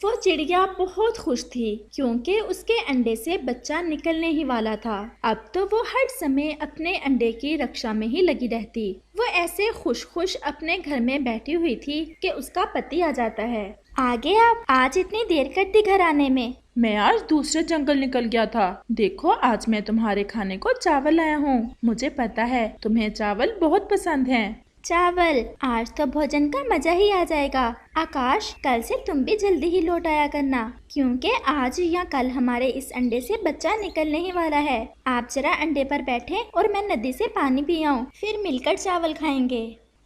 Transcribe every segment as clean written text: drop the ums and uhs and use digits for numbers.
वो चिड़िया बहुत खुश थी क्योंकि उसके अंडे से बच्चा निकलने ही वाला था। अब तो वो हर समय अपने अंडे की रक्षा में ही लगी रहती। वो ऐसे खुश खुश अपने घर में बैठी हुई थी कि उसका पति आ जाता है। आगे आप आज इतनी देर कर दी घर आने में? मैं आज दूसरे जंगल निकल गया था। देखो आज मैं तुम्हारे खाने को चावल लाया हूँ। मुझे पता है तुम्हें चावल बहुत पसंद है। चावल? आज तो भोजन का मजा ही आ जाएगा। आकाश, कल से तुम भी जल्दी ही लौट आया करना क्योंकि आज या कल हमारे इस अंडे से बच्चा निकलने ही वाला है। आप जरा अंडे पर बैठे और मैं नदी से पानी पी आऊं, फिर मिलकर चावल खाएंगे।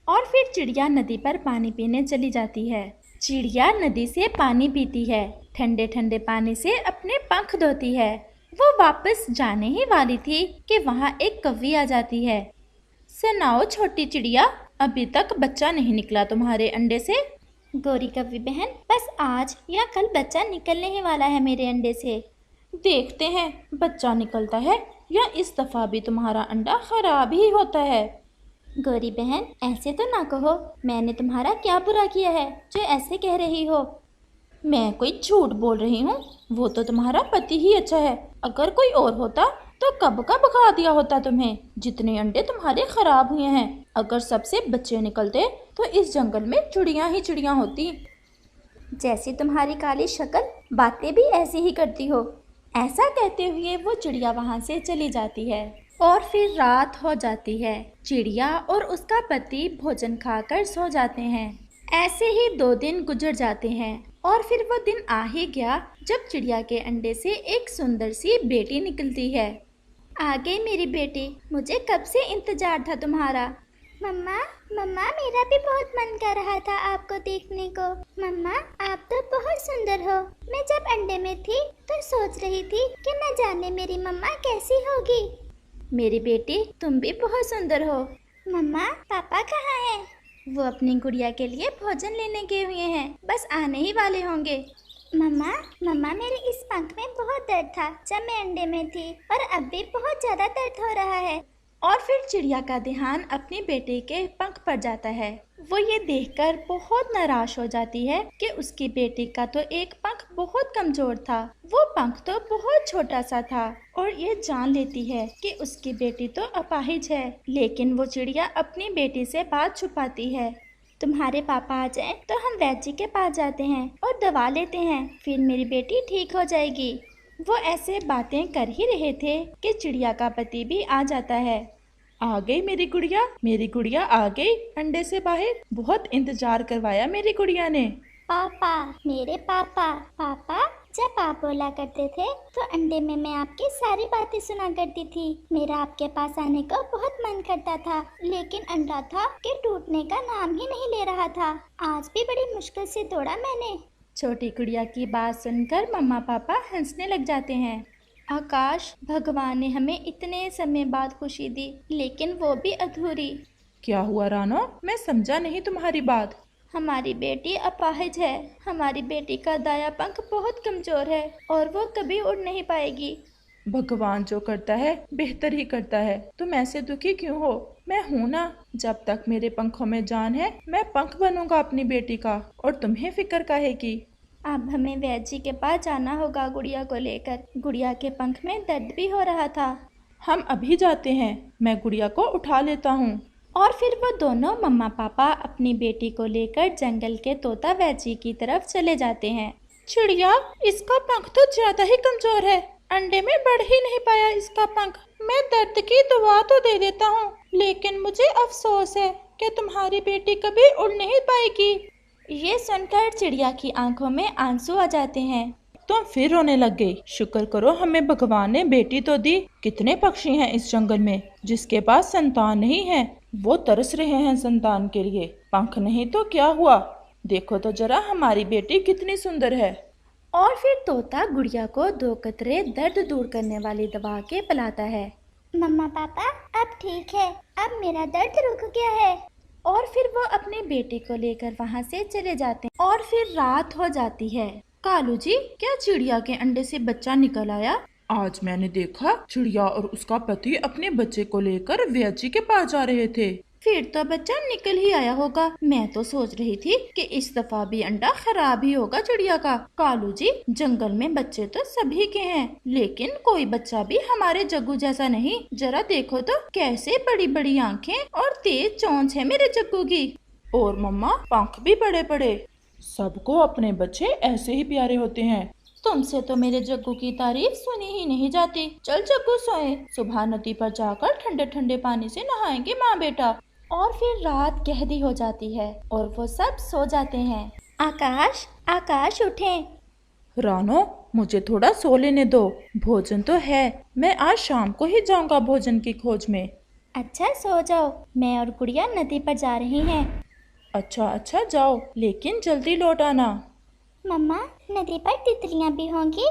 और फिर चिड़िया नदी पर पानी पीने चली जाती है। चिड़िया नदी से पानी पीती है, ठंडे ठंडे पानी से अपने पंख धोती है। वो वापस जाने ही वाली थी कि वहाँ एक कौवी आ जाती है। सुनाओ छोटी चिड़िया, अभी तक बच्चा नहीं निकला तुम्हारे अंडे से? गोरी कौवी बहन, बस आज या कल बच्चा निकलने ही वाला है मेरे अंडे से। देखते हैं बच्चा निकलता है या इस दफा भी तुम्हारा अंडा खराब ही होता है। गोरी बहन, ऐसे तो ना कहो। मैंने तुम्हारा क्या बुरा किया है जो ऐसे कह रही हो? मैं कोई झूठ बोल रही हूँ? वो तो तुम्हारा पति ही अच्छा है। अगर कोई और होता तो कब का भगा दिया होता तुम्हें। जितने अंडे तुम्हारे खराब हुए हैं, अगर सबसे बच्चे निकलते तो इस जंगल में चिड़िया ही चिड़िया होती। जैसी तुम्हारी काली शक्ल, बातें भी ऐसी ही करती हो। ऐसा कहते हुए वो चिड़िया वहाँ से चली जाती है। और फिर रात हो जाती है। चिड़िया और उसका पति भोजन खाकर सो जाते हैं। ऐसे ही 2 दिन गुजर जाते हैं और फिर वो दिन आ ही गया जब चिड़िया के अंडे से एक सुंदर सी बेटी निकलती है। आ गई मेरी बेटी, मुझे कब से इंतजार था तुम्हारा। मम्मा, मम्मा मेरा भी बहुत मन कर रहा था आपको देखने को। मम्मा, आप तो बहुत सुंदर हो। मैं जब अंडे में थी तो सोच रही थी कि न जाने मेरी मम्मा कैसी होगी। मेरी बेटी, तुम भी बहुत सुंदर हो। मम्मा, पापा कहाँ हैं? वो अपनी गुड़िया के लिए भोजन लेने गए हुए हैं, बस आने ही वाले होंगे। मम्मा, मम्मा मेरे इस पंख में बहुत दर्द था जब मैं अंडे में थी और अब भी बहुत ज्यादा दर्द हो रहा है। और फिर चिड़िया का ध्यान अपनी बेटे के पंख पर जाता है। वो ये देखकर बहुत निराश हो जाती है कि उसकी बेटी का तो एक पंख बहुत कमजोर था, वो पंख तो बहुत छोटा सा था। और ये जान लेती है कि उसकी बेटी तो अपाहिज है, लेकिन वो चिड़िया अपनी बेटी से बात छुपाती है। तुम्हारे पापा आ जाएं तो हम वैद्य जी के पास जाते हैं और दवा लेते हैं, फिर मेरी बेटी ठीक हो जाएगी। वो ऐसे बातें कर ही रहे थे कि चिड़िया का पति भी आ जाता है। आ गई मेरी गुड़िया आ गई अंडे से बाहर। बहुत इंतजार करवाया मेरी गुड़िया ने। पापा, मेरे पापा। पापा, जब आप बोला करते थे तो अंडे में मैं आपकी सारी बातें सुना करती थी। मेरा आपके पास आने का बहुत मन करता था, लेकिन अंडा था कि टूटने का नाम ही नहीं ले रहा था। आज भी बड़ी मुश्किल से तोड़ा मैंने। छोटी गुड़िया की बात सुनकर मम्मा पापा हंसने लग जाते हैं। आकाश, भगवान ने हमें इतने समय बाद खुशी दी, लेकिन वो भी अधूरी। क्या हुआ रानो? मैं समझा नहीं तुम्हारी बात। हमारी बेटी अपाहिज है। हमारी बेटी का दाया पंख बहुत कमजोर है और वो कभी उड़ नहीं पाएगी। भगवान जो करता है बेहतर ही करता है। तुम ऐसे दुखी क्यों हो? मैं हूं ना। जब तक मेरे पंखों में जान है मैं पंख बनूंगा अपनी बेटी का, और तुम्हें फिक्र काहे की? अब हमें वैद्य जी के पास जाना होगा गुड़िया को लेकर। गुड़िया के पंख में दर्द भी हो रहा था। हम अभी जाते हैं, मैं गुड़िया को उठा लेता हूँ। और फिर वो दोनों मम्मा पापा अपनी बेटी को लेकर जंगल के तोता वैद्य जी की तरफ चले जाते हैं। चिड़िया, इसका पंख तो ज्यादा ही कमजोर है, अंडे में बढ़ ही नहीं पाया इसका पंख। मैं दर्द की दवा तो दे देता हूँ, लेकिन मुझे अफसोस है कि तुम्हारी बेटी कभी उड़ नहीं पाएगी। ये सुनकर चिड़िया की आंखों में आंसू आ जाते हैं। तुम फिर रोने लग गई। शुक्र करो हमें भगवान ने बेटी तो दी। कितने पक्षी हैं इस जंगल में जिसके पास संतान नहीं है। वो तरस रहे हैं संतान के लिए। पंख नहीं तो क्या हुआ, देखो तो जरा हमारी बेटी कितनी सुंदर है। और फिर तोता गुड़िया को 2 कतरे दर्द दूर करने वाली दवा के पिलाता है। मम्मा पापा, अब ठीक है, अब मेरा दर्द रुक गया है। और फिर वो अपने बेटे को लेकर वहाँ से चले जाते हैं। और फिर रात हो जाती है। कालू जी, क्या चिड़िया के अंडे से बच्चा निकल आया? आज मैंने देखा चिड़िया और उसका पति अपने बच्चे को लेकर वैद्य जी के पास जा रहे थे। फिर तो बच्चा निकल ही आया होगा। मैं तो सोच रही थी कि इस दफा भी अंडा खराब ही होगा चिड़िया का। कालू जी, जंगल में बच्चे तो सभी के हैं, लेकिन कोई बच्चा भी हमारे जग्गू जैसा नहीं। जरा देखो तो कैसे बड़ी बड़ी आंखें और तेज चोंच है मेरे जग्गू की। और मम्मा, पंख भी बड़े बड़े। सबको अपने बच्चे ऐसे ही प्यारे होते हैं। तुमसे तो मेरे जग्गू की तारीफ सुनी ही नहीं जाती। चल जग्गू सोए, सुबह नदी पर जाकर ठंडे ठंडे पानी से नहाएंगे माँ बेटा। और फिर रात गहरी हो जाती है और वो सब सो जाते हैं। आकाश, आकाश उठें। रानो, मुझे थोड़ा सो लेने दो। भोजन तो है, मैं आज शाम को ही जाऊंगा भोजन की खोज में। अच्छा सो जाओ, मैं और गुड़िया नदी पर जा रही हैं। अच्छा अच्छा जाओ, लेकिन जल्दी लौट आना। मम्मा, नदी पर तितलियां भी होंगी?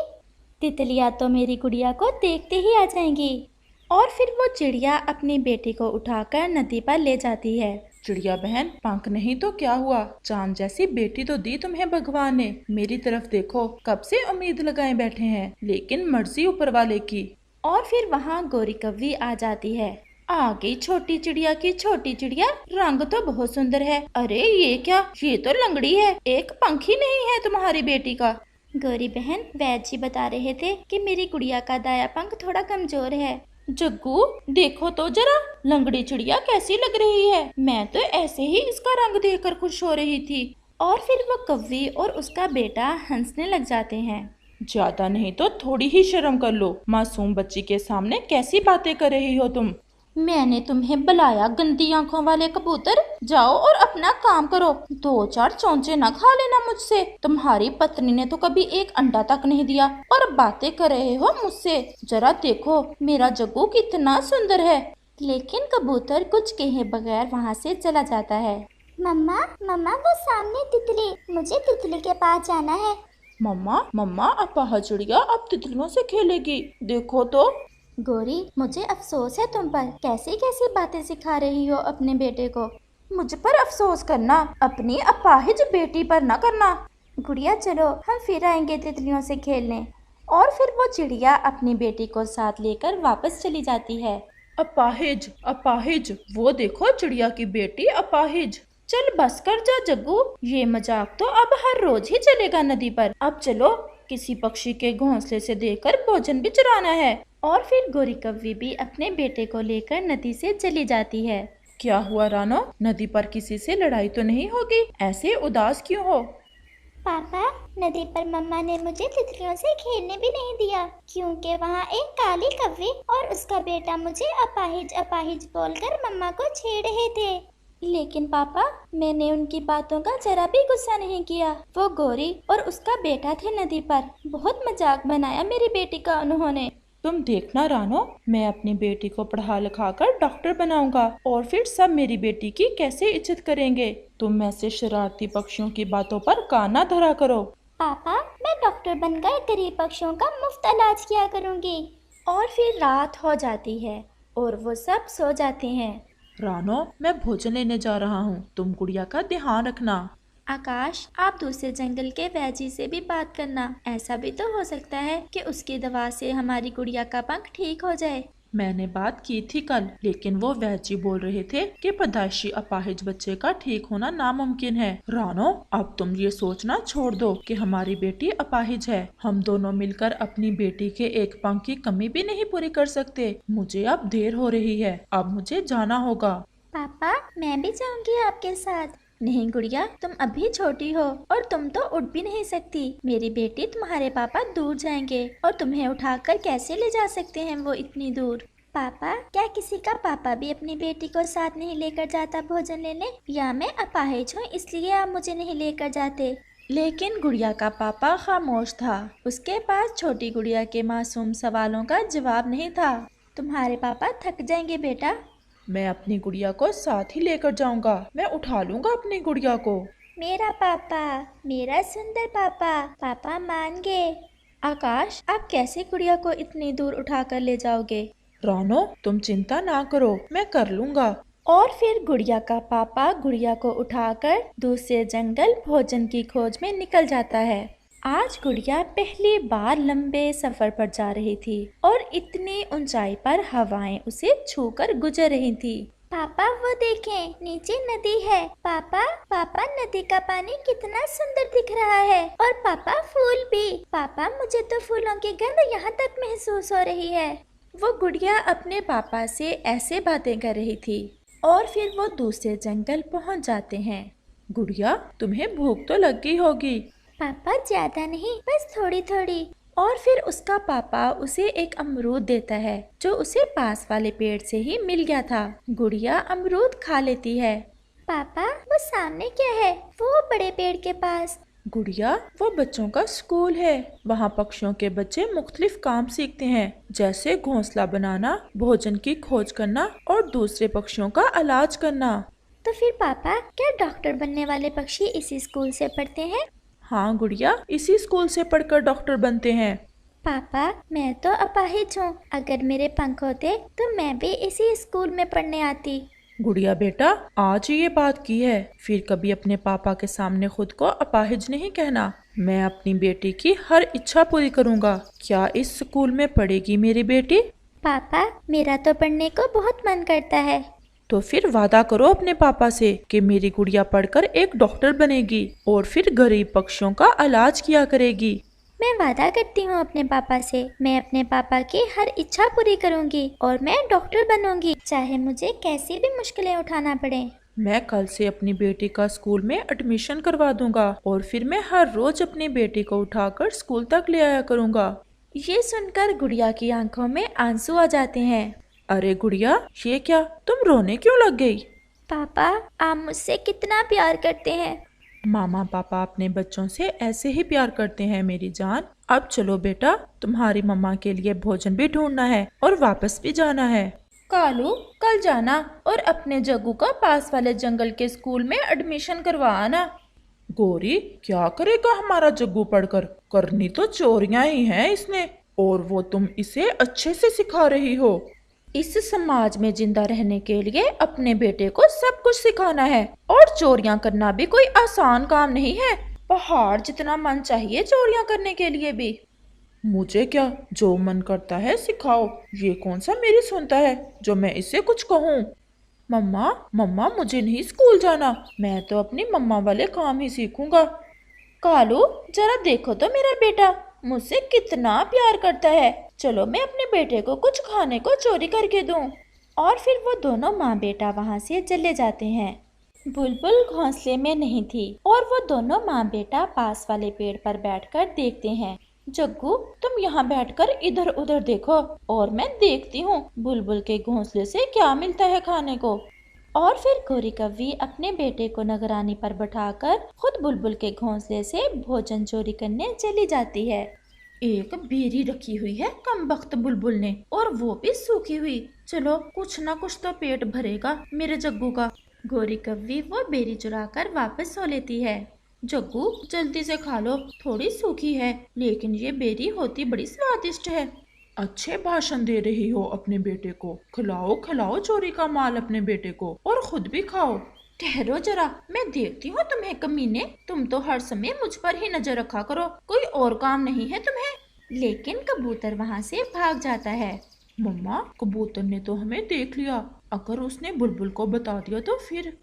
तितलियां तो मेरी गुड़िया को देखते ही आ जाएंगी। और फिर वो चिड़िया अपनी बेटी को उठाकर नदी पर ले जाती है। चिड़िया बहन, पंख नहीं तो क्या हुआ, चांद जैसी बेटी तो दी तुम्हें भगवान ने। मेरी तरफ देखो, कब से उम्मीद लगाए बैठे हैं, लेकिन मर्जी ऊपर वाले की। और फिर वहाँ गोरी कव्वी आ जाती है। आ गई छोटी चिड़िया की छोटी चिड़िया, रंग तो बहुत सुंदर है। अरे ये क्या, ये तो लंगड़ी है, एक पंख ही नहीं है तुम्हारी बेटी का। गौरी बहन, वैद जी बता रहे थे कि मेरी गुड़िया का दाया पंख थोड़ा कमजोर है। जग्गू देखो तो जरा, लंगड़ी चिड़िया कैसी लग रही है। मैं तो ऐसे ही इसका रंग देखकर खुश हो रही थी। और फिर वो कव्वी और उसका बेटा हंसने लग जाते हैं। ज्यादा नहीं तो थोड़ी ही शर्म कर लो। मासूम बच्ची के सामने कैसी बातें कर रही हो तुम। मैंने तुम्हें बुलाया गंदी आंखों वाले कबूतर, जाओ और अपना काम करो। 2-4 चोंचे न खा लेना मुझसे। तुम्हारी पत्नी ने तो कभी एक अंडा तक नहीं दिया और बातें कर रहे हो मुझसे। जरा देखो मेरा जग्गू कितना सुंदर है। लेकिन कबूतर कुछ कहे बगैर वहाँ से चला जाता है। मम्मा, मम्मा वो सामने तितली, मुझे तितली के पास जाना है। मम्मा मम्मा, अपाह चिड़िया अब तितलियों से खेलेगी, देखो तो। गौरी, मुझे अफसोस है तुम पर, कैसी कैसी बातें सिखा रही हो अपने बेटे को। मुझ पर अफसोस करना, अपनी अपाहिज बेटी पर न करना। गुड़िया चलो, हम फिर आएंगे तितलियों से खेलने। और फिर वो चिड़िया अपनी बेटी को साथ लेकर वापस चली जाती है। अपाहिज अपाहिज, वो देखो चिड़िया की बेटी अपाहिज। चल बस कर जा जग्गू, ये मजाक तो अब हर रोज ही चलेगा नदी पर। अब चलो, किसी पक्षी के घोंसले से देखकर भोजन भी चुराना है। और फिर गोरी कव्वी भी अपने बेटे को लेकर नदी से चली जाती है। क्या हुआ रानो, नदी पर किसी से लड़ाई तो नहीं होगी, ऐसे उदास क्यों हो। पापा, नदी पर मम्मा ने मुझे तितलियों से खेलने भी नहीं दिया, क्योंकि वहाँ एक काली कव्वी और उसका बेटा मुझे अपाहिज अपाहिज बोलकर मम्मा को छेड़ रहे थे। लेकिन पापा, मैंने उनकी बातों का जरा भी गुस्सा नहीं किया। वो गोरी और उसका बेटा थे नदी पर, बहुत मजाक बनाया मेरी बेटी का उन्होंने। तुम देखना रानो, मैं अपनी बेटी को पढ़ा लिखा कर डॉक्टर बनाऊंगा और फिर सब मेरी बेटी की कैसे इज्जत करेंगे। तुम ऐसे शरारती पक्षियों की बातों पर कान ना धरा करो। पापा, मैं डॉक्टर बनकर गरीब पक्षियों का मुफ्त इलाज किया करूंगी। और फिर रात हो जाती है और वो सब सो जाते हैं। रानो, मैं भोजन लेने जा रहा हूँ, तुम गुड़िया का ध्यान रखना। आकाश, आप दूसरे जंगल के वैजी से भी बात करना, ऐसा भी तो हो सकता है कि उसकी दवा से हमारी गुड़िया का पंख ठीक हो जाए। मैंने बात की थी कल, लेकिन वो वैजी बोल रहे थे कि पैदाइशी अपाहिज बच्चे का ठीक होना नामुमकिन है। रानो, अब तुम ये सोचना छोड़ दो कि हमारी बेटी अपाहिज है। हम दोनों मिलकर अपनी बेटी के एक पंख की कमी भी नहीं पूरी कर सकते। मुझे अब देर हो रही है, अब मुझे जाना होगा। पापा, मैं भी जाऊंगी आपके साथ। नहीं गुड़िया, तुम अभी छोटी हो और तुम तो उठ भी नहीं सकती। मेरी बेटी, तुम्हारे पापा दूर जाएंगे और तुम्हें उठाकर कैसे ले जा सकते हैं वो इतनी दूर। पापा, क्या किसी का पापा भी अपनी बेटी को साथ नहीं लेकर जाता भोजन लेने? या मैं अपाहिज हूँ इसलिए आप मुझे नहीं लेकर जाते? लेकिन गुड़िया का पापा खामोश था। उसके पास छोटी गुड़िया के मासूम सवालों का जवाब नहीं था। तुम्हारे पापा थक जाएंगे बेटा। मैं अपनी गुड़िया को साथ ही लेकर जाऊंगा, मैं उठा लूंगा अपनी गुड़िया को। मेरा पापा, मेरा सुंदर पापा, पापा मान गए। आकाश, आप कैसे गुड़िया को इतनी दूर उठाकर ले जाओगे? रानो, तुम चिंता ना करो, मैं कर लूंगा। और फिर गुड़िया का पापा गुड़िया को उठाकर दूसरे जंगल भोजन की खोज में निकल जाता है। आज गुड़िया पहली बार लंबे सफर पर जा रही थी और इतनी ऊंचाई पर हवाएं उसे छूकर गुजर रही थी। पापा वो देखें, नीचे नदी है। पापा पापा नदी का पानी कितना सुंदर दिख रहा है। और पापा फूल भी। पापा मुझे तो फूलों की गंध यहाँ तक महसूस हो रही है। वो गुड़िया अपने पापा से ऐसे बातें कर रही थी और फिर वो दूसरे जंगल पहुंच जाते हैं। गुड़िया, तुम्हें भूख तो लग गई होगी। पापा ज्यादा नहीं, बस थोड़ी थोड़ी। और फिर उसका पापा उसे एक अमरूद देता है जो उसे पास वाले पेड़ से ही मिल गया था। गुड़िया अमरूद खा लेती है। पापा वो सामने क्या है? वो बड़े पेड़ के पास। गुड़िया, वो बच्चों का स्कूल है। वहाँ पक्षियों के बच्चे मुख्तलिफ काम सीखते हैं, जैसे घोंसला बनाना, भोजन की खोज करना और दूसरे पक्षियों का इलाज करना। तो फिर पापा, क्या डॉक्टर बनने वाले पक्षी इसी स्कूल से पढ़ते हैं? हाँ गुड़िया, इसी स्कूल से पढ़कर डॉक्टर बनते हैं। पापा मैं तो अपाहिज हूँ। अगर मेरे पंख होते तो मैं भी इसी स्कूल में पढ़ने आती। गुड़िया बेटा, आज ये बात की है, फिर कभी अपने पापा के सामने खुद को अपाहिज नहीं कहना। मैं अपनी बेटी की हर इच्छा पूरी करूँगा। क्या इस स्कूल में पढ़ेगी मेरी बेटी? पापा मेरा तो पढ़ने को बहुत मन करता है। तो फिर वादा करो अपने पापा से कि मेरी गुड़िया पढ़कर एक डॉक्टर बनेगी और फिर गरीब पक्षियों का इलाज किया करेगी। मैं वादा करती हूँ अपने पापा से, मैं अपने पापा की हर इच्छा पूरी करूँगी और मैं डॉक्टर बनूंगी, चाहे मुझे कैसी भी मुश्किलें उठाना पड़े। मैं कल से अपनी बेटी का स्कूल में एडमिशन करवा दूंगा और फिर मैं हर रोज अपनी बेटी को उठाकर स्कूल तक ले आया करूँगा। ये सुनकर गुड़िया की आंखों में आंसू आ जाते हैं। अरे गुड़िया, ये क्या, तुम रोने क्यों लग गई? पापा आप मुझसे कितना प्यार करते हैं। मामा पापा अपने बच्चों से ऐसे ही प्यार करते हैं मेरी जान। अब चलो बेटा, तुम्हारी मम्मा के लिए भोजन भी ढूंढना है और वापस भी जाना है। कालू, कल जाना और अपने जग्गू का पास वाले जंगल के स्कूल में एडमिशन करवा आना। गौरी, क्या करेगा हमारा जग्गू पढ़कर? करनी तो चोरियां ही हैं इसने, और वो तुम इसे अच्छे से सिखा रही हो। इस समाज में जिंदा रहने के लिए अपने बेटे को सब कुछ सिखाना है, और चोरियां करना भी कोई आसान काम नहीं है। पहाड़ जितना मन चाहिए चोरियां करने के लिए भी। मुझे क्या, जो मन करता है सिखाओ। ये कौन सा मेरी सुनता है जो मैं इससे कुछ कहूँ? मम्मा मम्मा, मुझे नहीं स्कूल जाना, मैं तो अपनी मम्मा वाले काम ही सीखूंगा। कालू, जरा देखो तो मेरा बेटा मुझसे कितना प्यार करता है। चलो मैं अपने बेटे को कुछ खाने को चोरी करके दूं। और फिर वो दोनों माँ बेटा वहाँ से चले जाते हैं। बुलबुल घोंसले में नहीं थी और वो दोनों माँ बेटा पास वाले पेड़ पर बैठकर देखते हैं। जग्गू, तुम यहाँ बैठकर इधर उधर देखो और मैं देखती हूँ बुलबुल के घोंसले से क्या मिलता है खाने को। और फिर गौरी कव्वी अपने बेटे को निगरानी पर बैठाकर खुद बुलबुल के घोंसले से भोजन चोरी करने चली जाती है। एक बेरी रखी हुई है कमबख्त बुलबुल ने, और वो भी सूखी हुई। चलो कुछ ना कुछ तो पेट भरेगा मेरे जग्गू का। गौरी कव्वी वो बेरी चुराकर वापस सो लेती है। जग्गू, जल्दी से खा लो, थोड़ी सूखी है लेकिन ये बेरी होती बड़ी स्वादिष्ट है। अच्छे भाषण दे रही हो अपने बेटे को। खिलाओ खिलाओ चोरी का माल अपने बेटे को और खुद भी खाओ। ठहरो जरा, मैं देखती हूँ तुम्हें कमीने। तुम तो हर समय मुझ पर ही नजर रखा करो, कोई और काम नहीं है तुम्हें। लेकिन कबूतर वहाँ से भाग जाता है। मम्मा, कबूतर ने तो हमें देख लिया, अगर उसने बुलबुल को बता दिया तो फिर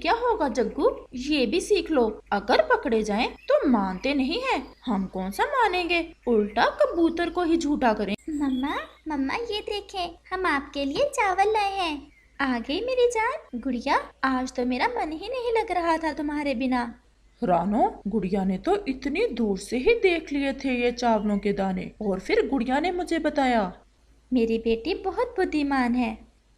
क्या होगा जग्गू? ये भी सीख लो, अगर पकड़े जाएं तो मानते नहीं हैं। हम कौन सा मानेंगे, उल्टा कबूतर को ही झूठा करें। मम्मा मम्मा ये देखें, हम आपके लिए चावल लाए हैं। आ गई मेरी जान। गुड़िया, आज तो मेरा मन ही नहीं लग रहा था तुम्हारे बिना। रानो, गुड़िया ने तो इतनी दूर से ही देख लिए थे ये चावलों के दाने, और फिर गुड़िया ने मुझे बताया। मेरी बेटी बहुत बुद्धिमान है।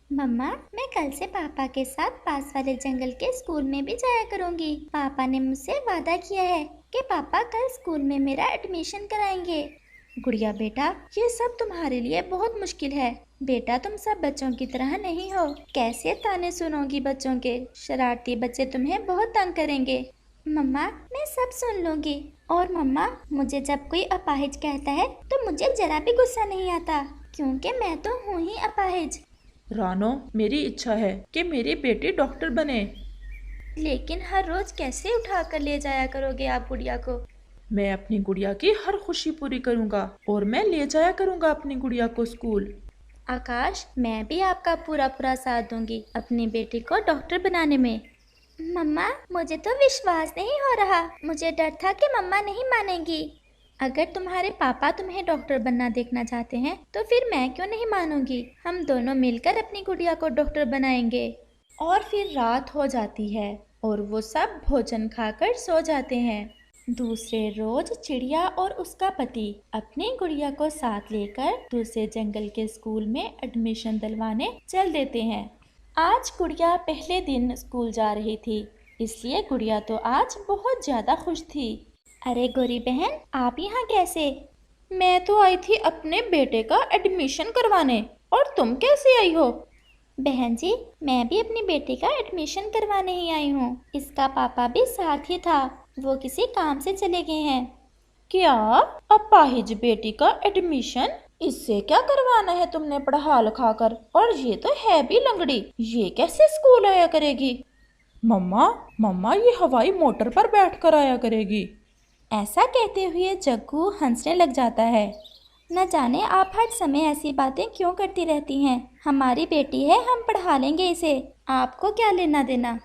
मम्मा, मैं कल से पापा के साथ पास वाले जंगल के स्कूल में भी जाया करूंगी। पापा ने मुझसे वादा किया है कि पापा कल स्कूल में मेरा एडमिशन कराएंगे। गुड़िया बेटा, ये सब तुम्हारे लिए बहुत मुश्किल है। बेटा, तुम सब बच्चों की तरह नहीं हो। कैसे ताने सुनोगी बच्चों के? शरारती बच्चे तुम्हें बहुत तंग करेंगे। मम्मा, मैं सब सुन लूंगी। और मम्मा, मुझे जब कोई अपाहिज कहता है तो मुझे जरा भी गुस्सा नहीं आता, क्योंकि मैं तो हूँ ही अपाहिज। रानो, मेरी इच्छा है कि मेरी बेटी डॉक्टर बने। लेकिन हर रोज कैसे उठा कर ले जाया करोगे आप गुड़िया को? मैं अपनी गुड़िया की हर खुशी पूरी करूंगा और मैं ले जाया करूंगा अपनी गुड़िया को स्कूल। आकाश, मैं भी आपका पूरा पूरा साथ दूंगी अपनी बेटी को डॉक्टर बनाने में। मम्मा, मुझे तो विश्वास नहीं हो रहा। मुझे डर था कि मम्मा नहीं मानेंगी। अगर तुम्हारे पापा तुम्हें डॉक्टर बनना देखना चाहते हैं तो फिर मैं क्यों नहीं मानूंगी। हम दोनों मिलकर अपनी गुड़िया को डॉक्टर बनाएंगे। और फिर रात हो जाती है और वो सब भोजन खाकर सो जाते हैं। दूसरे रोज चिड़िया और उसका पति अपनी गुड़िया को साथ लेकर दूसरे जंगल के स्कूल में एडमिशन दिलवाने चल देते हैं। आज गुड़िया पहले दिन स्कूल जा रही थी, इसलिए गुड़िया तो आज बहुत ज्यादा खुश थी। अरे गोरी बहन, आप यहाँ कैसे? मैं तो आई थी अपने बेटे का एडमिशन करवाने, और तुम कैसे आई हो? बहन जी, मैं भी अपनी बेटी का एडमिशन करवाने ही आई हूँ। इसका पापा भी साथ ही था, वो किसी काम से चले गए हैं। क्या अपाहिज बेटी का एडमिशन? इससे क्या करवाना है तुमने पढ़ा लिखा कर? और ये तो है भी लंगड़ी, ये कैसे स्कूल आया करेगी? मम्मा मम्मा ये हवाई मोटर पर बैठ कर आया करेगी। ऐसा कहते हुए जग्गू हंसने लग जाता है। न जाने आप हर समय ऐसी बातें क्यों करती रहती हैं। हमारी बेटी है, हम पढ़ा लेंगे इसे, आपको क्या लेना देना।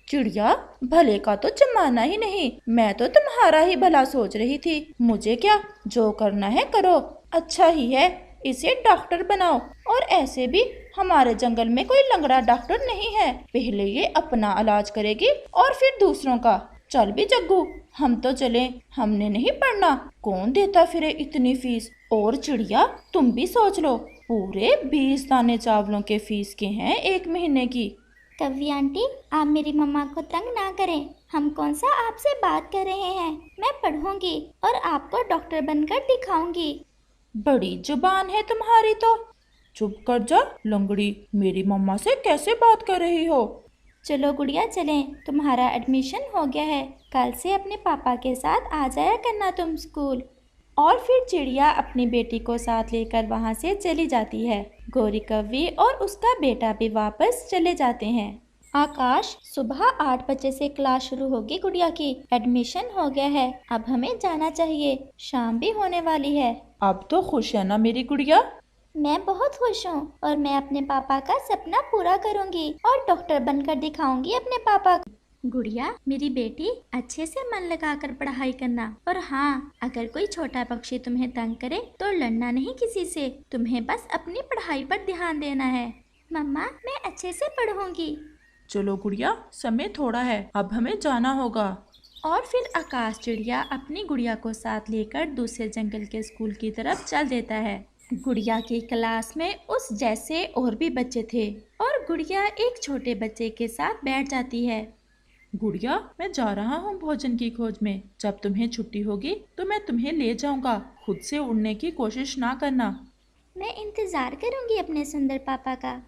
चिड़िया, भले का तो जमाना ही नहीं, मैं तो तुम्हारा ही भला सोच रही थी। मुझे क्या, जो करना है करो, अच्छा ही है, इसे डॉक्टर बनाओ। और ऐसे भी हमारे जंगल में कोई लंगड़ा डॉक्टर नहीं है, पहले ये अपना इलाज करेगी और फिर दूसरों का। चल भी जग्गू, हम तो चले, हमने नहीं पढ़ना, कौन देता फिरे इतनी फीस। और चिड़िया, तुम भी सोच लो, पूरे 20 दाने चावलों के फीस के हैं एक महीने की। कव्वी आंटी, आप मेरी मम्मा को तंग ना करें। हम कौन सा आपसे बात कर रहे हैं। मैं पढ़ूंगी और आपको डॉक्टर बनकर दिखाऊंगी। बड़ी जुबान है तुम्हारी तो। चुप कर जा लंगड़ी, मेरी मम्मा से कैसे बात कर रही हो? चलो गुड़िया चलें, तुम्हारा एडमिशन हो गया है, कल से अपने पापा के साथ आ जाया करना तुम स्कूल। और फिर चिड़िया अपनी बेटी को साथ लेकर वहाँ से चली जाती है। गोरी कव्वी और उसका बेटा भी वापस चले जाते हैं। आकाश, सुबह 8 बजे से क्लास शुरू होगी गुड़िया की। एडमिशन हो गया है, अब हमें जाना चाहिए, शाम भी होने वाली है। अब तो खुश है ना मेरी गुड़िया? मैं बहुत खुश हूँ और मैं अपने पापा का सपना पूरा करूँगी और डॉक्टर बनकर दिखाऊंगी अपने पापा को। गुड़िया, मेरी बेटी, अच्छे से मन लगाकर पढ़ाई करना। और हाँ, अगर कोई छोटा पक्षी तुम्हें तंग करे तो लड़ना नहीं किसी से, तुम्हें बस अपनी पढ़ाई पर ध्यान देना है। मम्मा, मैं अच्छे से पढ़ूंगी। चलो गुड़िया, समय थोड़ा है, अब हमें जाना होगा। और फिर आकाश चिड़िया अपनी गुड़िया को साथ लेकर दूसरे जंगल के स्कूल की तरफ चल देता है। गुड़िया की क्लास में उस जैसे और भी बच्चे थे और गुड़िया एक छोटे बच्चे के साथ बैठ जाती है। गुड़िया, मैं जा रहा हूँ भोजन की खोज में, जब तुम्हें छुट्टी होगी तो मैं तुम्हें ले जाऊंगा, खुद से उड़ने की कोशिश ना करना। मैं इंतजार करूंगी अपने सुंदर पापा का।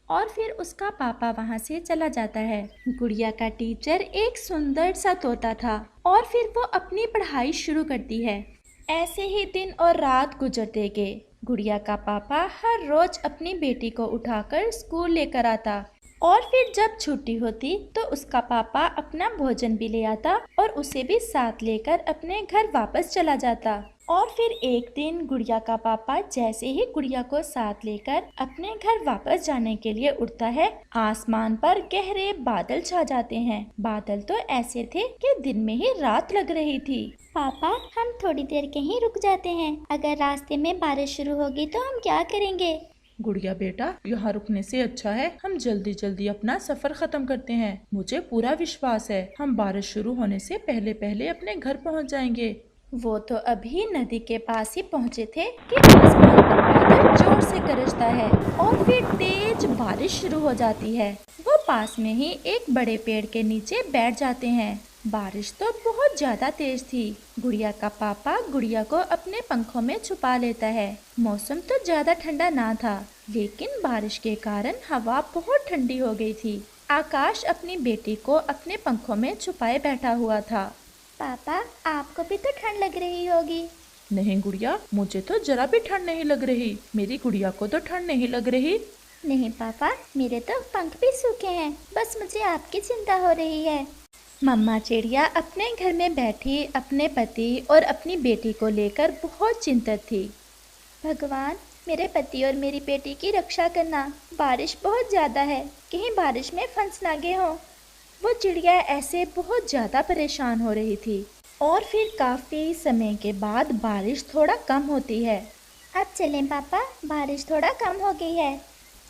और फिर उसका पापा वहाँ से चला जाता है। गुड़िया का टीचर एक सुंदर सा तोता था और फिर वो अपनी पढ़ाई शुरू करती है। ऐसे ही दिन और रात गुजरते गए। गुड़िया का पापा हर रोज अपनी बेटी को उठाकर स्कूल लेकर आता और फिर जब छुट्टी होती तो उसका पापा अपना भोजन भी ले आता और उसे भी साथ लेकर अपने घर वापस चला जाता। और फिर एक दिन गुड़िया का पापा जैसे ही गुड़िया को साथ लेकर अपने घर वापस जाने के लिए उड़ता है, आसमान पर गहरे बादल छा जाते हैं। बादल तो ऐसे थे कि दिन में ही रात लग रही थी। पापा, हम थोड़ी देर कहीं रुक जाते हैं, अगर रास्ते में बारिश शुरू होगी तो हम क्या करेंगे? गुड़िया बेटा, यहाँ रुकने से अच्छा है हम जल्दी जल्दी अपना सफर खत्म करते हैं। मुझे पूरा विश्वास है हम बारिश शुरू होने से पहले पहले अपने घर पहुँच जाएंगे। वो तो अभी नदी के पास ही पहुँचे थे कि आसमान पर बादल जोर से गरजता है और फिर तेज बारिश शुरू हो जाती है। वो पास में ही एक बड़े पेड़ के नीचे बैठ जाते हैं। बारिश तो बहुत ज्यादा तेज थी। गुड़िया का पापा गुड़िया को अपने पंखों में छुपा लेता है। मौसम तो ज्यादा ठंडा ना था, लेकिन बारिश के कारण हवा बहुत ठंडी हो गई थी। आकाश अपनी बेटी को अपने पंखों में छुपाए बैठा हुआ था। पापा, आपको भी तो ठंड लग रही होगी। नहीं गुड़िया, मुझे तो जरा भी ठंड नहीं लग रही। मेरी गुड़िया को तो ठंड नहीं लग रही। नहीं पापा, मेरे तो पंख भी सूखे हैं, बस मुझे आपकी चिंता हो रही है। मम्मा चिड़िया अपने घर में बैठी अपने पति और अपनी बेटी को लेकर बहुत चिंतित थी। भगवान, मेरे पति और मेरी बेटी की रक्षा करना। बारिश बहुत ज्यादा है, कहीं बारिश में फंस ना गए हो। वो चिड़िया ऐसे बहुत ज्यादा परेशान हो रही थी। और फिर काफी समय के बाद बारिश थोड़ा कम होती है। अब चलें पापा, बारिश थोड़ा कम हो गई है।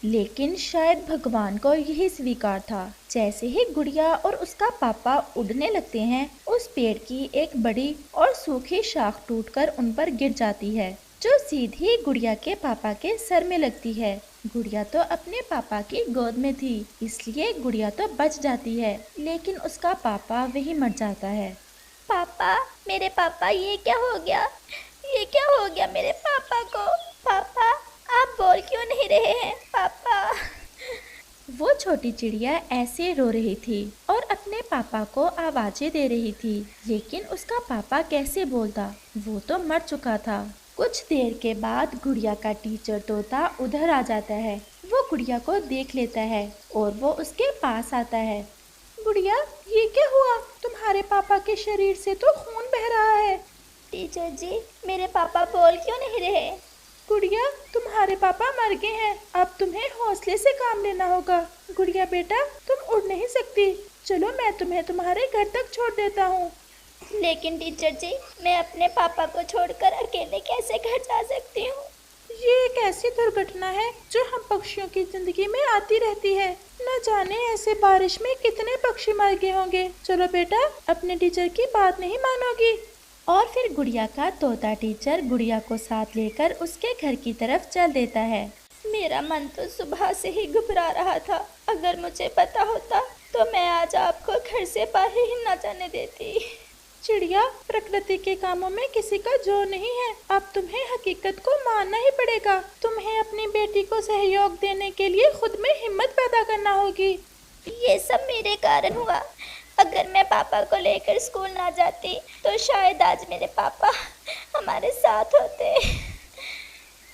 लेकिन शायद भगवान को यही स्वीकार था। जैसे ही गुड़िया और उसका पापा उड़ने लगते हैं, उस पेड़ की एक बड़ी और सूखी शाख टूटकर उन पर गिर जाती है, जो सीधी गुड़िया के पापा के सर में लगती है। गुड़िया तो अपने पापा की गोद में थी, इसलिए गुड़िया तो बच जाती है, लेकिन उसका पापा वही मर जाता है। पापा, मेरे पापा, ये क्या हो गया? ये क्या हो गया मेरे पापा को? पापा, आप बोल क्यों नहीं रहे हैं? पापा। वो छोटी चिड़िया ऐसे रो रही थी और अपने पापा को आवाजें दे रही थी, लेकिन उसका पापा कैसे बोलता? वो तो मर चुका था। कुछ देर के बाद गुड़िया का टीचर तोता उधर आ जाता है। वो गुड़िया को देख लेता है और वो उसके पास आता है। गुड़िया, ये क्या हुआ? तुम्हारे पापा के शरीर से तो खून बह रहा है। टीचर जी, मेरे पापा बोल क्यों नहीं रहे? गुड़िया, तुम्हारे पापा मर गए हैं, अब तुम्हें हौसले से काम लेना होगा। गुड़िया बेटा, तुम उड़ नहीं सकती, चलो मैं तुम्हें तुम्हारे घर तक छोड़ देता हूँ। लेकिन टीचर जी, मैं अपने पापा को छोड़कर अकेले कैसे घर जा सकती हूँ? ये एक ऐसी दुर्घटना है जो हम पक्षियों की जिंदगी में आती रहती है। न जाने ऐसे बारिश में कितने पक्षी मर गए होंगे। चलो बेटा, अपने टीचर की बात नहीं मानोगी। और फिर गुड़िया का तोता टीचर गुड़िया को साथ लेकर उसके घर की तरफ चल देता है। मेरा मन तो सुबह से ही घबरा रहा था। अगर मुझे पता होता तो मैं आज आपको घर से बाहर ही न जाने देती। चिड़िया, प्रकृति के कामों में किसी का जोर नहीं है। अब तुम्हें हकीकत को मानना ही पड़ेगा। तुम्हें अपनी बेटी को सहयोग देने के लिए खुद में हिम्मत पैदा करना होगी। ये सब मेरे कारण हुआ। अगर मैं पापा को लेकर स्कूल ना जाती तो शायद आज मेरे पापा हमारे साथ होते।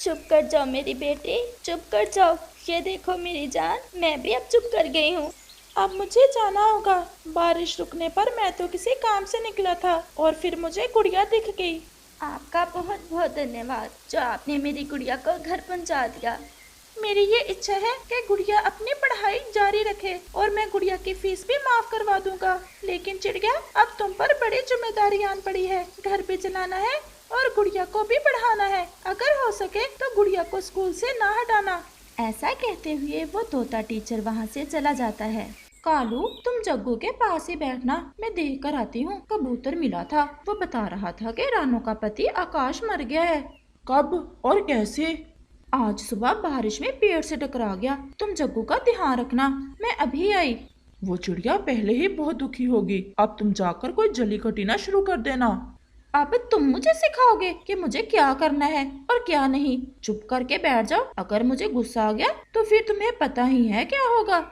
चुप कर जाओ मेरी बेटी, चुप कर जाओ। ये देखो मेरी जान, मैं भी अब चुप कर गई हूँ। अब मुझे जाना होगा। बारिश रुकने पर मैं तो किसी काम से निकला था और फिर मुझे गुड़िया दिख गई। आपका बहुत बहुत धन्यवाद जो आपने मेरी गुड़िया को घर पहुंचा दिया। मेरी ये इच्छा है कि गुड़िया अपनी पढ़ाई जारी रखे और मैं गुड़िया की फीस भी माफ करवा दूंगा। लेकिन चिड़िया, अब तुम पर बड़ी जिम्मेदारी आन पड़ी है। घर भी चलाना है और गुड़िया को भी पढ़ाना है। अगर हो सके तो गुड़िया को स्कूल से ना हटाना। ऐसा कहते हुए वो तोता टीचर वहाँ से चला जाता है। कालू, तुम जग्गू के पास ही बैठना, मैं देख कर आती हूँ। कबूतर मिला था, वो बता रहा था कि रानू का पति आकाश मर गया है। कब और कैसे? आज सुबह बारिश में पेड़ से टकरा गया। तुम जग्गू का ध्यान रखना, मैं अभी आई। वो चिड़िया पहले ही बहुत दुखी होगी, अब तुम जाकर कोई जली कटीना शुरू कर देना। अब तुम मुझे सिखाओगे कि मुझे क्या करना है और क्या नहीं? चुप करके बैठ जाओ। अगर मुझे गुस्सा आ गया तो फिर तुम्हें पता ही है क्या होगा।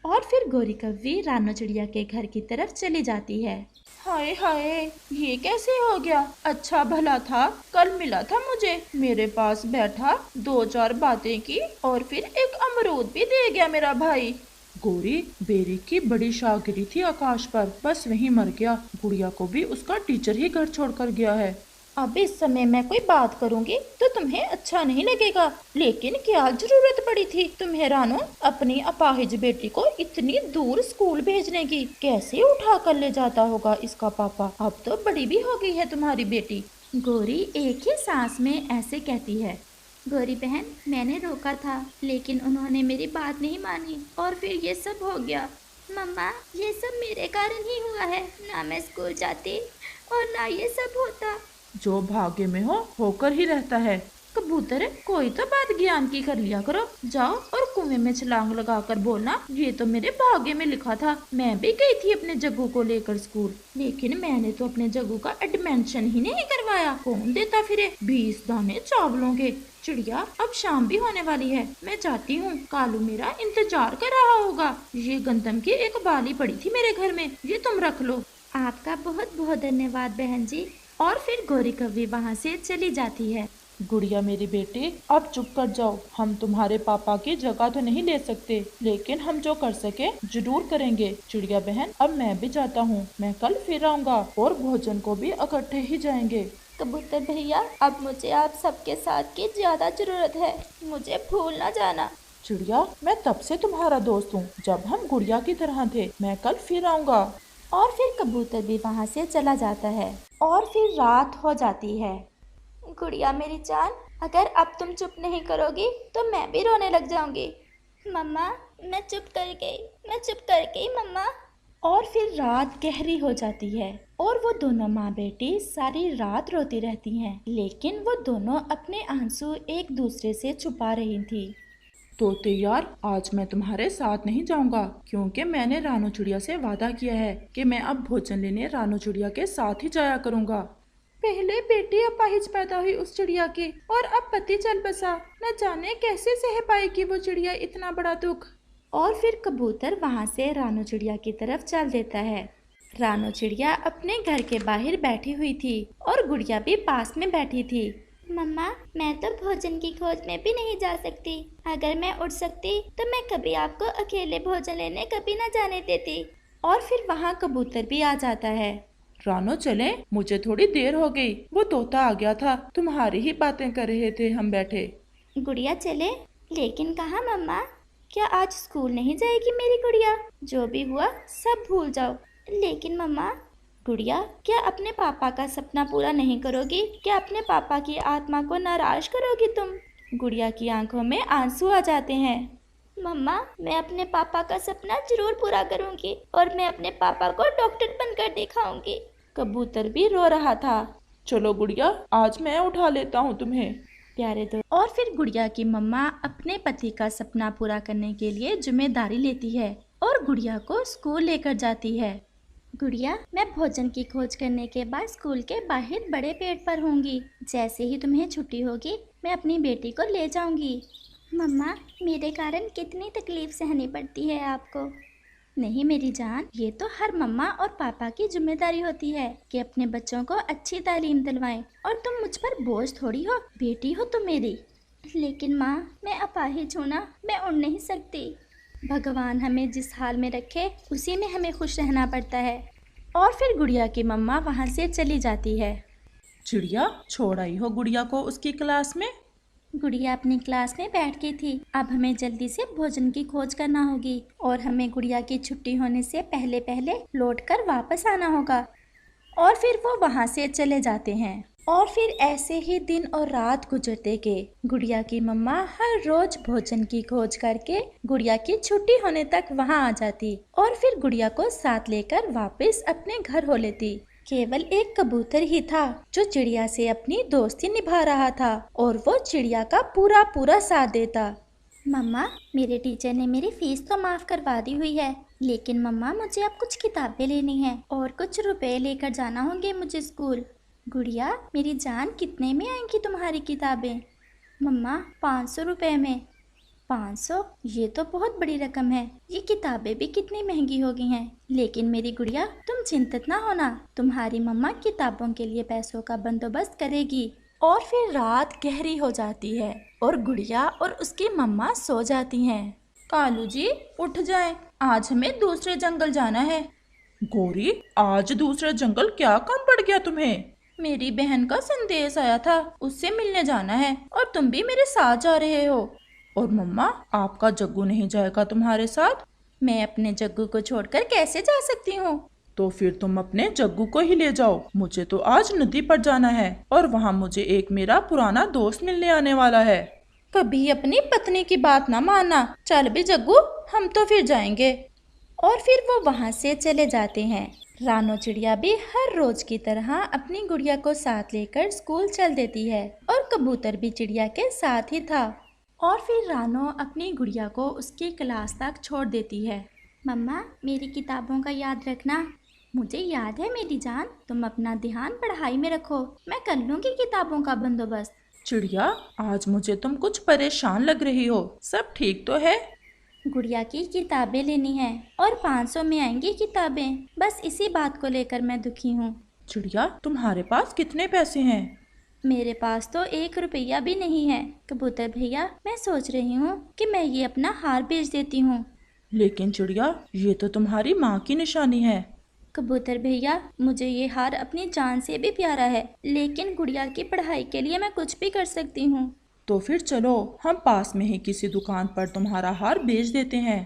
और फिर गोरी कव्वी रानू चिड़िया के घर की तरफ चली जाती है। हाय हाय, ये कैसे हो गया? अच्छा भला था, कल मिला था मुझे, मेरे पास बैठा, 2-4 बातें की और फिर एक अमरूद भी दे गया मेरा भाई। गोरी, बेरी की बड़ी शाहगिरी थी आकाश पर, बस वहीं मर गया। गुड़िया को भी उसका टीचर ही घर छोड़कर गया है। अब इस समय मैं कोई बात करूंगी तो तुम्हें अच्छा नहीं लगेगा, लेकिन क्या जरूरत पड़ी थी तुम्हें रानू अपनी अपाहिज बेटी को इतनी दूर स्कूल भेजने की? कैसे उठा कर ले जाता होगा इसका पापा? अब तो बड़ी भी हो गई है तुम्हारी बेटी। गोरी एक ही सांस में ऐसे कहती है। गोरी बहन, मैंने रोका था लेकिन उन्होंने मेरी बात नहीं मानी और फिर ये सब हो गया। मम्मा, ये सब मेरे कारण ही हुआ है। ना मैं स्कूल जाती और ना ये सब होता। जो भाग्य में हो होकर ही रहता है। कबूतर, कोई तो बात ज्ञान की कर लिया करो। जाओ और कुएं में छलांग लगाकर बोलना, ये तो मेरे भाग्य में लिखा था। मैं भी गई थी अपने जग्गू को लेकर स्कूल, लेकिन मैंने तो अपने जग्गू का एडमिशन ही नहीं करवाया। कौन देता फिरे 20 दाने चावलों के। चिड़िया, अब शाम भी होने वाली है, मैं जाती हूँ। कालू मेरा इंतजार कर रहा होगा। ये गंदम की एक बाली पड़ी थी मेरे घर में, ये तुम रख लो। आपका बहुत बहुत धन्यवाद बहन जी। और फिर गोरी कव्वी वहाँ से चली जाती है। गुड़िया मेरी बेटी, अब चुप कर जाओ। हम तुम्हारे पापा की जगह तो नहीं ले सकते, लेकिन हम जो कर सके जरूर करेंगे। चिड़िया बहन, अब मैं भी जाता हूँ। मैं कल फिर आऊँगा और भोजन को भी इकट्ठे ही जाएंगे। कबूतर भैया, अब मुझे आप सबके साथ की ज्यादा जरूरत है, मुझे भूल ना जाना। चिड़िया, मैं तब से तुम्हारा दोस्त हूँ, जब हम गुड़िया की तरह थे। मैं कल फिर आऊँगा। और फिर कबूतर भी वहाँ से चला जाता है और फिर रात हो जाती है। गुड़िया मेरी जान, अगर अब तुम चुप नहीं करोगी तो मैं भी रोने लग जाऊंगी। मम्मा, मैं चुप कर गई मम्मा। और फिर रात गहरी हो जाती है और वो दोनों माँ बेटी सारी रात रोती रहती हैं, लेकिन वो दोनों अपने आंसू एक दूसरे से छुपा रही थी। तोते यार, आज मैं तुम्हारे साथ नहीं जाऊंगा, क्योंकि मैंने रानू चिड़िया से वादा किया है कि मैं अब भोजन लेने रानू चिड़िया के साथ ही जाया करूंगा। पहले बेटी अपाहिज पैदा हुई उस चिड़िया की, और अब पति चल बसा। न जाने कैसे सह पाएगी वो चिड़िया इतना बड़ा दुख। और फिर कबूतर वहाँ से रानू चिड़िया की तरफ चल देता है। रानू चिड़िया अपने घर के बाहर बैठी हुई थी और गुड़िया भी पास में बैठी थी। मम्मा, मैं तो भोजन की खोज में भी नहीं जा सकती। अगर मैं उड़ सकती तो मैं कभी आपको अकेले भोजन लेने कभी न जाने देती। और फिर वहाँ कबूतर भी आ जाता है। रानो चले, मुझे थोड़ी देर हो गई, वो तोता आ गया था, तुम्हारी ही बातें कर रहे थे हम बैठे। गुड़िया चले, लेकिन कहाँ मम्मा? क्या आज स्कूल नहीं जाएगी मेरी गुड़िया? जो भी हुआ सब भूल जाओ। लेकिन मम्मा। गुड़िया, क्या अपने पापा का सपना पूरा नहीं करोगी? क्या अपने पापा की आत्मा को नाराज करोगी तुम? गुड़िया की आंखों में आंसू आ जाते हैं। मम्मा, मैं अपने पापा का सपना जरूर पूरा करूंगी और मैं अपने पापा को डॉक्टर बनकर दिखाऊंगी। कबूतर भी रो रहा था। चलो गुड़िया, आज मैं उठा लेता हूँ तुम्हें। प्यारे दोस्त। और फिर गुड़िया की मम्मा अपने पति का सपना पूरा करने के लिए जिम्मेदारी लेती है और गुड़िया को स्कूल लेकर जाती है। गुड़िया, मैं भोजन की खोज करने के बाद स्कूल के बाहर बड़े पेड़ पर होंगी। जैसे ही तुम्हें छुट्टी होगी मैं अपनी बेटी को ले जाऊंगी। मम्मा, मेरे कारण कितनी तकलीफ सहनी पड़ती है आपको। नहीं मेरी जान, ये तो हर मम्मा और पापा की जिम्मेदारी होती है कि अपने बच्चों को अच्छी तालीम दिलवाएं। और तुम मुझ पर बोझ थोड़ी हो, बेटी हो तुम मेरी। लेकिन माँ, मैं अपाहिज हूँ ना, मैं उड़ नहीं सकती। भगवान हमें जिस हाल में रखे उसी में हमें खुश रहना पड़ता है। और फिर गुड़िया की मम्मा वहाँ से चली जाती है। चिड़िया, छोड़ आई हो गुड़िया को उसकी क्लास में? गुड़िया अपनी क्लास में बैठ गई थी। अब हमें जल्दी से भोजन की खोज करना होगी और हमें गुड़िया की छुट्टी होने से पहले पहले लौटकर वापस आना होगा। और फिर वो वहाँ से चले जाते हैं। और फिर ऐसे ही दिन और रात गुजरते गए। गुड़िया की मम्मा हर रोज भोजन की खोज करके गुड़िया की छुट्टी होने तक वहाँ आ जाती और फिर गुड़िया को साथ लेकर वापस अपने घर हो लेती। केवल एक कबूतर ही था जो चिड़िया से अपनी दोस्ती निभा रहा था और वो चिड़िया का पूरा पूरा साथ देता। मम्मा, मेरे टीचर ने मेरी फीस तो माफ करवा दी हुई है, लेकिन मम्मा मुझे अब कुछ किताबें लेनी है और कुछ रुपए लेकर जाना होंगे मुझे स्कूल। गुड़िया मेरी जान, कितने में आएंगी तुम्हारी किताबें? मम्मा, 500 रुपए में। 500? ये तो बहुत बड़ी रकम है। ये किताबें भी कितनी महंगी हो गई हैं। लेकिन मेरी गुड़िया, तुम चिंतित ना होना, तुम्हारी मम्मा किताबों के लिए पैसों का बंदोबस्त करेगी। और फिर रात गहरी हो जाती है और गुड़िया और उसकी मम्मा सो जाती हैं। कालू जी, उठ जाएं, आज हमें दूसरे जंगल जाना है। गौरी, आज दूसरे जंगल क्या काम पड़ गया तुम्हें? मेरी बहन का संदेश आया था, उससे मिलने जाना है और तुम भी मेरे साथ जा रहे हो। और मम्मा, आपका जग्गू नहीं जाएगा तुम्हारे साथ? मैं अपने जग्गू को छोड़कर कैसे जा सकती हूँ? तो फिर तुम अपने जग्गू को ही ले जाओ। मुझे तो आज नदी पर जाना है और वहाँ मुझे एक मेरा पुराना दोस्त मिलने आने वाला है। कभी अपनी पत्नी की बात ना मानना। चल भी जग्गू, हम तो फिर जाएंगे। और फिर वो वहाँ से चले जाते हैं। रानो चिड़िया भी हर रोज की तरह अपनी गुड़िया को साथ लेकर स्कूल चल देती है और कबूतर भी चिड़िया के साथ ही था। और फिर रानो अपनी गुड़िया को उसकी क्लास तक छोड़ देती है। मम्मा, मेरी किताबों का याद रखना। मुझे याद है मेरी जान, तुम अपना ध्यान पढ़ाई में रखो, मैं कर लूँगी किताबों का बंदोबस्त। चिड़िया, आज मुझे तुम कुछ परेशान लग रही हो, सब ठीक तो है? गुड़िया की किताबें लेनी है और 500 में आएंगी किताबें, बस इसी बात को लेकर मैं दुखी हूँ। चिड़िया, तुम्हारे पास कितने पैसे हैं? मेरे पास तो 1 रुपया भी नहीं है। कबूतर भैया, मैं सोच रही हूँ कि मैं ये अपना हार बेच देती हूँ। लेकिन चिड़िया, ये तो तुम्हारी माँ की निशानी है। कबूतर भैया, मुझे ये हार अपनी जान से भी प्यारा है, लेकिन गुड़िया की पढ़ाई के लिए मैं कुछ भी कर सकती हूँ। तो फिर चलो, हम पास में ही किसी दुकान पर तुम्हारा हार बेच देते हैं।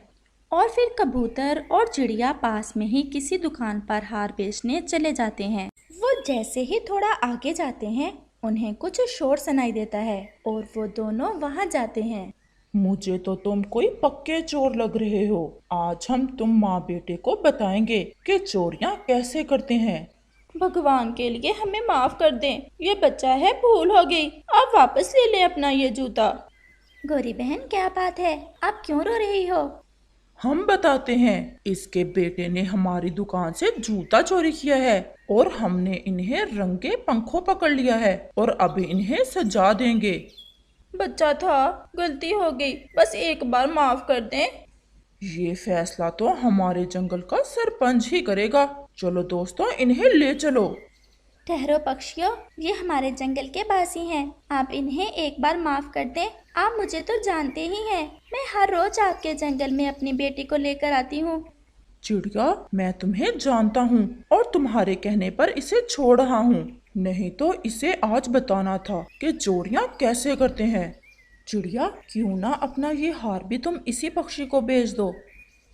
और फिर कबूतर और चिड़िया पास में ही किसी दुकान पर हार बेचने चले जाते हैं। वो जैसे ही थोड़ा आगे जाते हैं, उन्हें कुछ शोर सुनाई देता है और वो दोनों वहाँ जाते हैं। मुझे तो तुम कोई पक्के चोर लग रहे हो। आज हम तुम माँ बेटे को बताएंगे कि चोरियाँ कैसे करते हैं। भगवान के लिए हमें माफ कर दें, ये बच्चा है, भूल हो गई। आप वापस ले लें अपना ये जूता। गौरी बहन, क्या बात है, आप क्यों रो रही हो? हम बताते हैं। इसके बेटे ने हमारी दुकान से जूता चोरी किया है और हमने इन्हें रंगे पंखों पकड़ लिया है और अब इन्हें सजा देंगे। बच्चा था, गलती हो गई, बस एक बार माफ कर दें। ये फैसला तो हमारे जंगल का सरपंच ही करेगा। चलो दोस्तों, इन्हें ले चलो। ठहरो पक्षियों, ये हमारे जंगल के वासी हैं, आप इन्हें एक बार माफ कर दें। आप मुझे तो जानते ही हैं, मैं हर रोज आपके जंगल में अपनी बेटी को लेकर आती हूँ। चिड़िया, मैं तुम्हें जानता हूँ और तुम्हारे कहने पर इसे छोड़ रहा हूँ, नहीं तो इसे आज बताना था कि चोरियाँ कैसे करते हैं। चिड़िया, क्यों ना अपना ये हार भी तुम इसी पक्षी को बेच दो।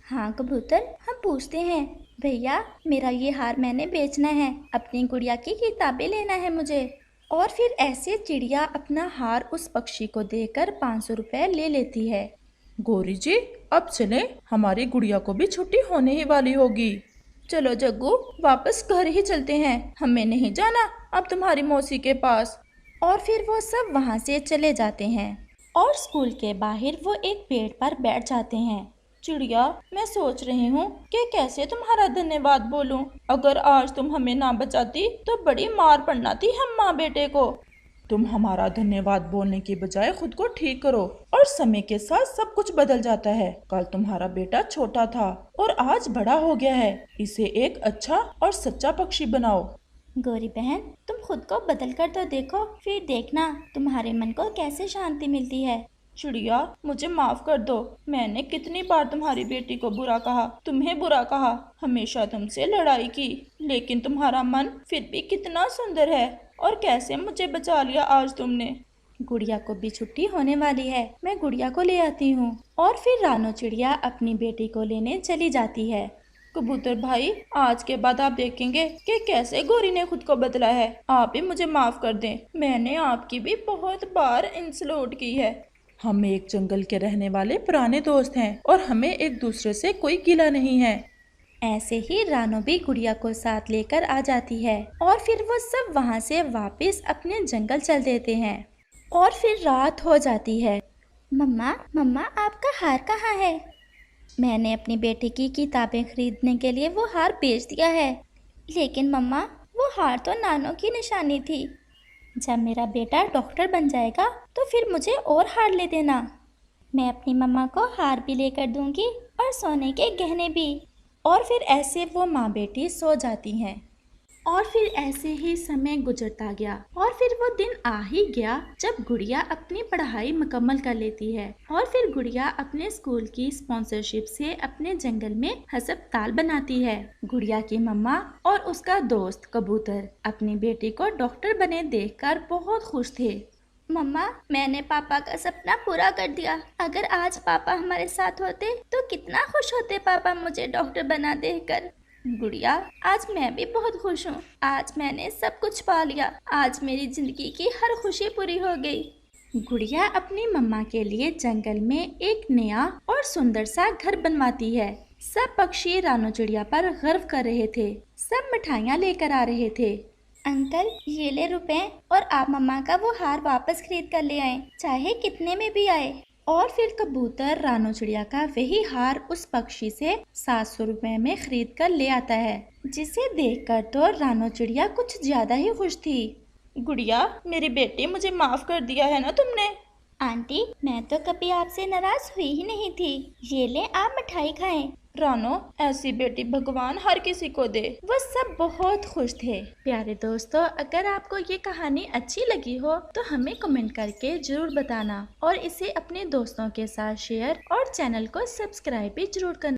हाँ कबूतर, हम पूछते हैं। भैया, मेरा ये हार मैंने बेचना है, अपनी गुड़िया की किताबें लेना है मुझे। और फिर ऐसे चिड़िया अपना हार उस पक्षी को देकर 500 रुपए ले लेती है। गौरी जी, अब चलें, हमारी गुड़िया को भी छुट्टी होने ही वाली होगी। चलो जग्गू, वापस घर ही चलते हैं, हमें नहीं जाना अब तुम्हारी मौसी के पास। और फिर वो सब वहाँ से चले जाते हैं और स्कूल के बाहर वो एक पेड़ पर बैठ जाते हैं। चिड़िया, मैं सोच रही हूँ कि कैसे तुम्हारा धन्यवाद बोलूं। अगर आज तुम हमें ना बचाती तो बड़ी मार पड़ना थी हम माँ बेटे को। तुम हमारा धन्यवाद बोलने की बजाय खुद को ठीक करो, और समय के साथ सब कुछ बदल जाता है। कल तुम्हारा बेटा छोटा था और आज बड़ा हो गया है। इसे एक अच्छा और सच्चा पक्षी बनाओ। गौरी बहन, तुम खुद को बदल कर तो देखो, फिर देखना तुम्हारे मन को कैसे शांति मिलती है। चिड़िया, मुझे माफ कर दो। मैंने कितनी बार तुम्हारी बेटी को बुरा कहा, तुम्हें बुरा कहा, हमेशा तुमसे लड़ाई की, लेकिन तुम्हारा मन फिर भी कितना सुंदर है। और कैसे मुझे बचा लिया आज तुमने। गुड़िया को भी छुट्टी होने वाली है, मैं गुड़िया को ले आती हूँ। और फिर रानो चिड़िया अपनी बेटी को लेने चली जाती है। कबूतर भाई, आज के बाद आप देखेंगे कि कैसे गौरी ने खुद को बदला है। आप ही मुझे माफ कर दें, मैंने आपकी भी बहुत बार इंसल्ट की है। हम एक जंगल के रहने वाले पुराने दोस्त हैं और हमें एक दूसरे से कोई गिला नहीं है। ऐसे ही रानो भी गुड़िया को साथ लेकर आ जाती है और फिर वो सब वहाँ से वापस अपने जंगल चल देते हैं। और फिर रात हो जाती है। मम्मा, मम्मा, आपका हार कहाँ है? मैंने अपनी बेटी की किताबें खरीदने के लिए वो हार बेच दिया है। लेकिन मम्मा, वो हार तो नानो की निशानी थी। जब मेरा बेटा डॉक्टर बन जाएगा तो फिर मुझे और हार ले देना। मैं अपनी मम्मा को हार भी लेकर दूंगी और सोने के गहने भी। और फिर ऐसे वो माँ बेटी सो जाती हैं। और फिर ऐसे ही समय गुजरता गया और फिर वो दिन आ ही गया जब गुड़िया अपनी पढ़ाई मुकम्मल कर लेती है। और फिर गुड़िया अपने स्कूल की स्पॉन्सरशिप से अपने जंगल में अस्पताल बनाती है। गुड़िया की मम्मा और उसका दोस्त कबूतर अपनी बेटी को डॉक्टर बने देखकर बहुत खुश थे। मम्मा, मैंने पापा का सपना पूरा कर दिया। अगर आज पापा हमारे साथ होते तो कितना खुश होते पापा मुझे डॉक्टर बना देखकर। गुड़िया, आज मैं भी बहुत खुश हूँ। आज मैंने सब कुछ पा लिया। आज मेरी जिंदगी की हर खुशी पूरी हो गई। गुड़िया अपनी मम्मा के लिए जंगल में एक नया और सुंदर सा घर बनवाती है। सब पक्षी रानो चिड़िया पर गर्व कर रहे थे। सब मिठाइयाँ लेकर आ रहे थे। अंकल, ये ले रुपए और आप मम्मा का वो हार वापस खरीद कर ले आए, चाहे कितने में भी आए। और फिर कबूतर रानो चिड़िया का वही हार उस पक्षी से 700 रुपए में खरीद कर ले आता है, जिसे देखकर तो रानो चिड़िया कुछ ज्यादा ही खुश थी। गुड़िया, मेरी बेटी, मुझे माफ कर दिया है ना तुमने? आंटी, मैं तो कभी आपसे नाराज हुई ही नहीं थी। ये ले, आप मिठाई खाएं। रानो, ऐसी बेटी भगवान हर किसी को दे। वो सब बहुत खुश थे। प्यारे दोस्तों, अगर आपको ये कहानी अच्छी लगी हो तो हमें कमेंट करके जरूर बताना और इसे अपने दोस्तों के साथ शेयर और चैनल को सब्सक्राइब भी जरूर करना।